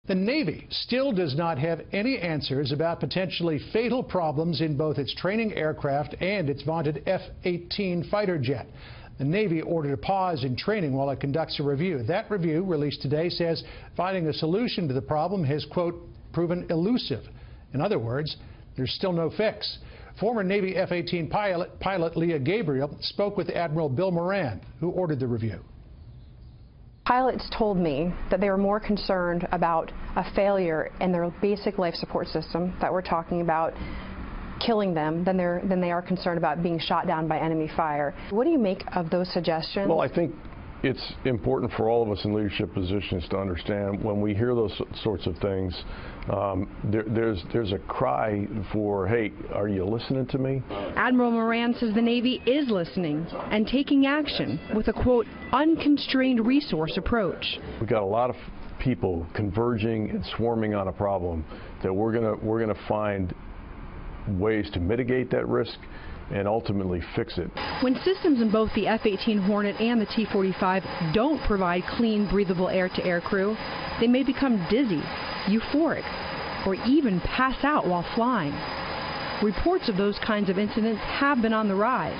The Navy still does not have any answers about potentially fatal problems in both its training aircraft and its vaunted F-18 fighter jet. The Navy ordered a pause in training while it conducts a review. That review, released today, says finding a solution to the problem has, quote, proven elusive. In other words, there's still no fix. Former Navy F-18 pilot Lea Gabrielle spoke with Admiral Moran, who ordered the review. Pilots told me that they were more concerned about a failure in their basic life support system that we're talking about killing them than they are concerned about being shot down by enemy fire. What do you make of those suggestions? Well, I think it's important for all of us in leadership positions to understand when we hear those sorts of things, there's a cry for, hey, are you listening to me? Admiral Moran says the Navy is listening and taking action with a, quote, unconstrained resource approach. We've got a lot of people converging and swarming on a problem that we're gonna find ways to mitigate that risk and ultimately fix it. When systems in both the F-18 Hornet and the T-45 don't provide clean, breathable air-to-air crew, they may become dizzy, euphoric, or even pass out while flying. Reports of those kinds of incidents have been on the rise.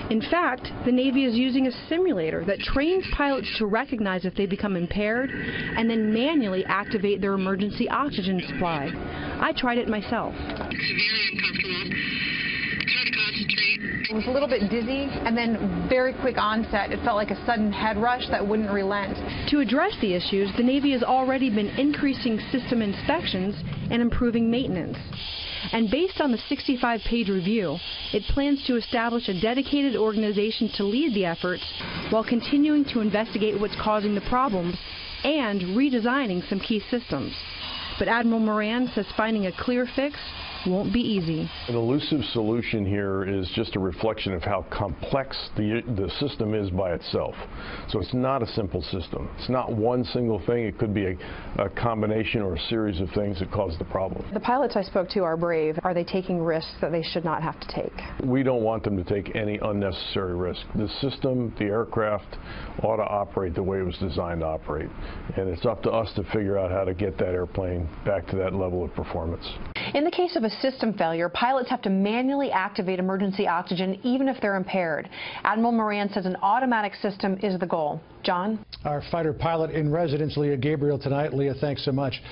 In fact, the Navy is using a simulator that trains pilots to recognize if they become impaired and then manually activate their emergency oxygen supply. I tried it myself. Severely uncomfortable. Tried to concentrate. It was a little bit dizzy, and then very quick onset. It felt like a sudden head rush that wouldn't relent. To address the issues, the Navy has already been increasing system inspections and improving maintenance. And based on the 65-page review, it plans to establish a dedicated organization to lead the efforts while continuing to investigate what's causing the problems and redesigning some key systems. But Admiral Moran says finding a clear fix won't be easy. An elusive solution here is just a reflection of how complex the system is by itself. So it's not a simple system. It's not one single thing. It could be a combination or a series of things that cause the problem. The pilots I spoke to are brave. Are they taking risks that they should not have to take? We don't want them to take any unnecessary risk. The system, the aircraft, ought to operate the way it was designed to operate. And it's up to us to figure out how to get that airplane back to that level of performance. In the case of a system failure, pilots have to manually activate emergency oxygen even if they're impaired. Admiral Moran says an automatic system is the goal. John? Our fighter pilot in residence, Lea Gabrielle, tonight. Lea, thanks so much.